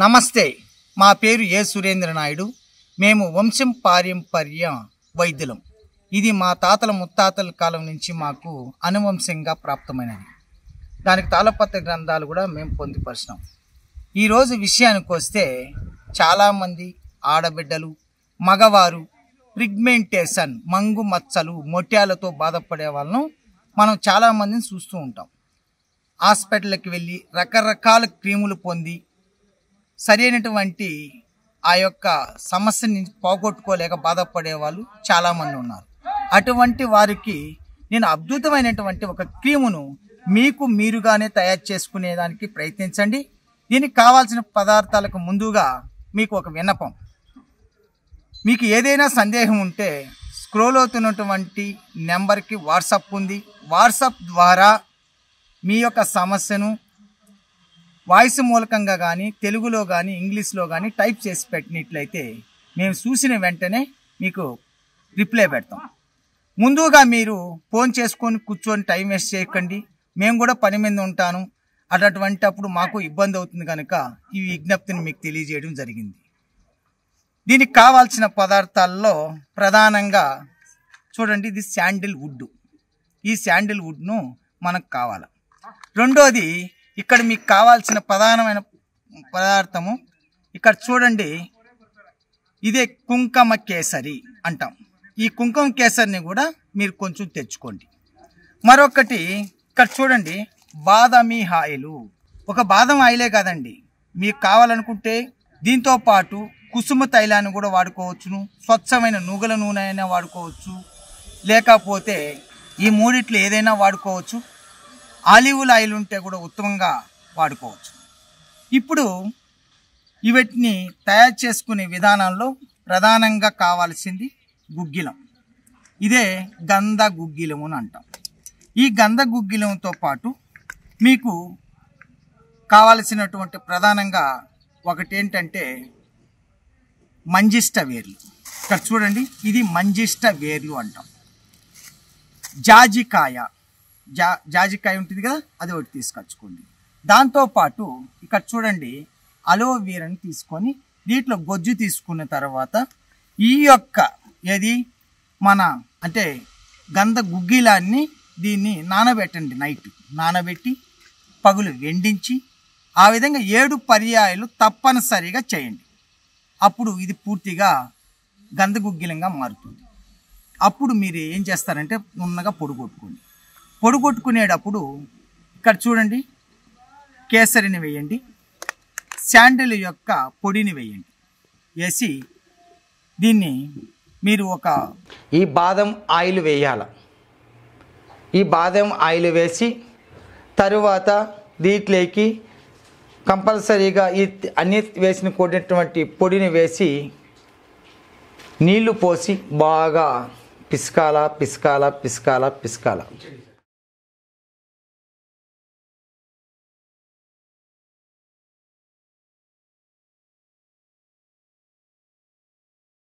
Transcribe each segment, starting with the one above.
నమస్తే, మా పేరు ఏ సురేంద్ర నాయుడు. మేము వంశం పారంపర్య వైద్యులం. ఇది మా తాతల ముత్తాతల కాలం నుంచి మాకు అనువంశంగా ప్రాప్తమైనది. దానికి తాళపత్ర గ్రంథాలు కూడా మేము పొందుపరిచినాం. ఈరోజు విషయానికి వస్తే చాలామంది ఆడబిడ్డలు, మగవారు పిగ్మెంటేషన్, మంగు మచ్చలు, మొట్యాలతో బాధపడే వాళ్ళను మనం చాలామందిని చూస్తూ ఉంటాం. హాస్పిటల్కి వెళ్ళి రకరకాల క్రీములు పొంది సరైనటువంటి ఆ యొక్క సమస్యని పోగొట్టుకోలేక బాధపడే వాళ్ళు చాలామంది ఉన్నారు. అటువంటి వారికి నేను అద్భుతమైనటువంటి ఒక క్రీమును మీకు మీరుగానే తయారు చేసుకునేదానికి ప్రయత్నించండి. దీనికి కావాల్సిన పదార్థాలకు ముందుగా మీకు ఒక విన్నపం. మీకు ఏదైనా సందేహం ఉంటే స్క్రోల్ అవుతున్నటువంటి నెంబర్కి వాట్సాప్ ఉంది. వాట్సాప్ ద్వారా మీ యొక్క సమస్యను వాయిస్ మూలకంగా కానీ, తెలుగులో కానీ, ఇంగ్లీష్లో కానీ టైప్ చేసి పెట్టినట్లయితే మేము చూసిన వెంటనే మీకు రిప్లై పెడతాం. ముందుగా మీరు ఫోన్ చేసుకొని కూర్చొని టైం వేస్ట్ చేయకండి. మేము కూడా పని మీద ఉంటాను. అటువంటి అప్పుడు మాకు ఇబ్బంది అవుతుంది కనుక ఈ విజ్ఞప్తిని మీకు తెలియజేయడం జరిగింది. దీనికి కావాల్సిన పదార్థాల్లో ప్రధానంగా చూడండి, ఇది శాండిల్ వుడ్. ఈ శాండిల్ వుడ్ను మనకు కావాలి. రెండోది, ఇక్కడ మీకు కావాల్సిన ప్రధానమైన పదార్థము ఇక్కడ చూడండి, ఇదే కుంకుమ కేసరి అంటాం. ఈ కుంకుమ కేసరిని కూడా మీరు కొంచెం తెచ్చుకోండి. మరొకటి ఇక్కడ చూడండి, బాదామి ఆయిలు. ఒక బాదం ఆయిలే కాదండి, మీకు కావాలనుకుంటే దీంతో పాటు కుసుమ తైలాన్ని కూడా వాడుకోవచ్చును, స్వచ్ఛమైన నువ్వుల నూనె అయినా వాడుకోవచ్చు, లేకపోతే ఈ మూడిట్లో ఏదైనా వాడుకోవచ్చు. ఆలివ్ ఆయిల్ ఉంటే కూడా ఉత్తమంగా వాడుకోవచ్చు. ఇప్పుడు వీటిని తయారు చేసుకునే విధానంలో ప్రధానంగా కావాల్సింది గుగ్గిలం. ఇదే గంధ గుగ్గిలం అని అంటాం. ఈ గంధ గుగ్గిలంతో పాటు మీకు కావలసినటువంటి ప్రధానంగా ఒకటి ఏంటంటే మంజిష్ట వేర్లు. ఇక్కడ చూడండి, ఇది మంజిష్ట వేర్లు అంటాం. జాజికాయ ఉంటుంది కదా, అది ఒకటి తీసుకొచ్చుకోండి. దాంతోపాటు ఇక్కడ చూడండి, అలోవీరాని తీసుకొని దీంట్లో గొజ్జు తీసుకున్న తర్వాత ఈ యొక్క మన అంటే గంధ గుగ్గిలాన్ని దీన్ని నానబెట్టండి. నైట్ నానబెట్టి పగులు వెండించి ఆ విధంగా 7 పర్యాయాలు తప్పనిసరిగా చేయండి. అప్పుడు ఇది పూర్తిగా గంధ గుగ్గిలంగా మారుతుంది. అప్పుడు మీరు ఏం చేస్తారంటే నున్నగా పొడిగొట్టుకునేటప్పుడు ఇక్కడ చూడండి, కేసరిని వేయండి, శాండిల్ యొక్క పొడిని వేయండి. వేసి దీన్ని మీరు ఈ బాదం ఆయిల్ వేయాలి. ఈ బాదం ఆయిల్ వేసి తరువాత దీంట్లోకి కంపల్సరీగా ఈ అన్ని వేసిన కూడినటువంటి పొడిని వేసి నీళ్లు పోసి బాగా పిసకాల.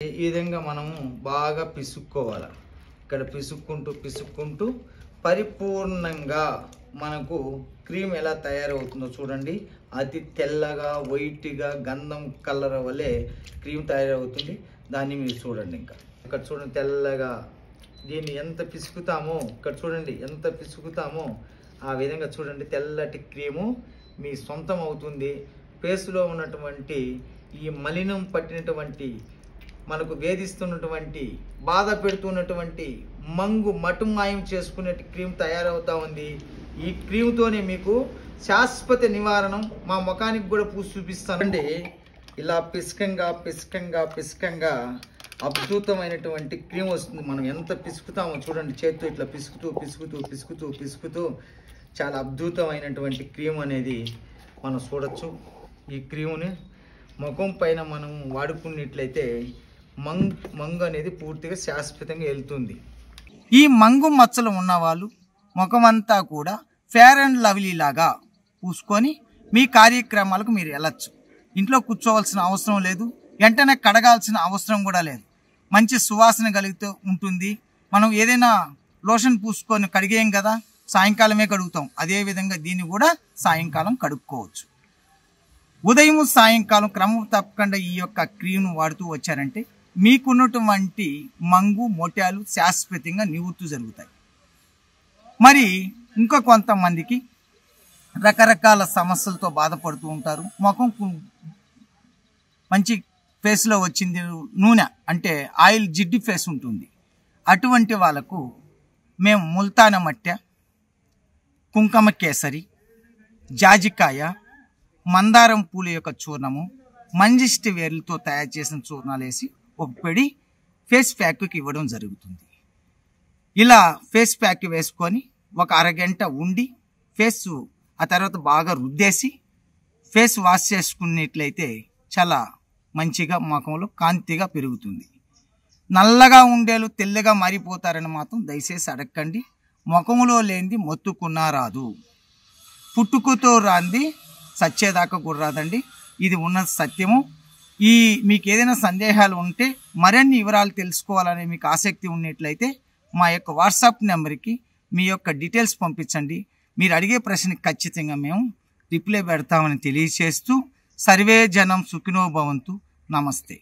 ఈ విధంగా మనము బాగా పిసుక్కోవాలి. ఇక్కడ పిసుక్కుంటూ పరిపూర్ణంగా మనకు క్రీమ్ ఎలా తయారవుతుందో చూడండి. అతి తెల్లగా వైట్గా గంధం కలర్ వలె క్రీమ్ తయారవుతుంది. దాన్ని మీరు చూడండి. ఇక్కడ చూడండి, తెల్లగా దీన్ని ఎంత పిసుకుతామో ఇక్కడ చూడండి, ఎంత పిసుకుతామో ఆ విధంగా చూడండి, తెల్లటి క్రీము మీ సొంతం అవుతుంది. ఫేస్లో ఉన్నటువంటి ఈ మలినం పట్టినటువంటి, మనకు వేధిస్తున్నటువంటి, బాధ పెడుతున్నటువంటి మటుమాయం చేసుకునే క్రీమ్ తయారవుతా ఉంది. ఈ క్రీమ్తోనే మీకు శాశ్వత నివారణం మా ముఖానికి కూడా పూసి చూపిస్తానండి. ఇలా పిసకంగా అద్భుతమైనటువంటి క్రీమ్ వస్తుంది. మనం ఎంత పిసుకుతామో చూడండి, చేతితో ఇట్లా పిసుకుతూ చాలా అద్భుతమైనటువంటి క్రీమ్ అనేది మనం చూడొచ్చు. ఈ క్రీముని ముఖం పైన మనం వాడుకున్నట్లయితే మంగు అనేది పూర్తిగా శాశ్వతంగా వెళ్తుంది. ఈ మంగు మచ్చలు ఉన్నవాళ్ళు ముఖమంతా కూడా ఫేర్ అండ్ లవ్లీ లాగా పూసుకొని మీ కార్యక్రమాలకు మీరు వెళ్ళచ్చు. ఇంట్లో కూర్చోవలసిన అవసరం లేదు, వెంటనే కడగాల్సిన అవసరం కూడా లేదు. మంచి సువాసన కలుగుతూ ఉంటుంది. మనం ఏదైనా లోషన్ పూసుకొని కడిగేయం కదా, సాయంకాలమే కడుగుతాం. అదేవిధంగా దీన్ని కూడా సాయంకాలం కడుక్కోవచ్చు. ఉదయం సాయంకాలం క్రమం తప్పకుండా ఈ యొక్క క్రీమ్ను వాడుతూ వచ్చారంటే మీకున్నటువంటి మంగు మొట్యాలు శాశ్వతంగా నివృత్తి జరుగుతాయి. మరి ఇంకా కొంతమందికి రకరకాల సమస్యలతో బాధపడుతూ ఉంటారు. ముఖం మంచి ఫేస్లో వచ్చింది నూనె అంటే ఆయిల్ జిడ్డు ఫేస్ ఉంటుంది. అటువంటి వాళ్ళకు మేము ముల్తాన మట్టె, కుంకుమ కేసరి, జాజికాయ, మందారం పూల యొక్క చూర్ణము, మంజిష్టి వేర్లతో తయారు చేసిన చూర్ణాలు వేసి ఒక పెడి ఫేస్ ప్యాక్కి ఇవ్వడం జరుగుతుంది. ఇలా ఫేస్ ప్యాక్ వేసుకొని ఒక అరగంట ఉండి ఫేస్ ఆ తర్వాత బాగా రుద్దేసి ఫేస్ వాష్ చేసుకున్నట్లయితే చాలా మంచిగా ముఖంలో కాంతిగా పెరుగుతుంది. నల్లగా ఉండేలు తెల్లగా మారిపోతారని మాత్రం దయచేసి అడగండి. ముఖంలో లేనిది మొత్తుకున్నా రాదు, పుట్టుకతో రాంది సచ్చేదాకా కూడా రాదండి. ఇది ఉన్న సత్యము. మీకు ఏదైనా సందేహాలు ఉంటే మరిన్ని వివరాలు తెలుసుకోవాలని మీకు ఆసక్తి ఉన్నట్లయితే మా యొక్క వాట్సాప్ నెంబర్కి మీ యొక్క డీటెయిల్స్ పంపించండి. మీరు అడిగే ప్రశ్నకి ఖచ్చితంగా మేము రిప్లై పెడతామని తెలియజేస్తూ సర్వే జనం సుఖినో భవంతు. నమస్తే.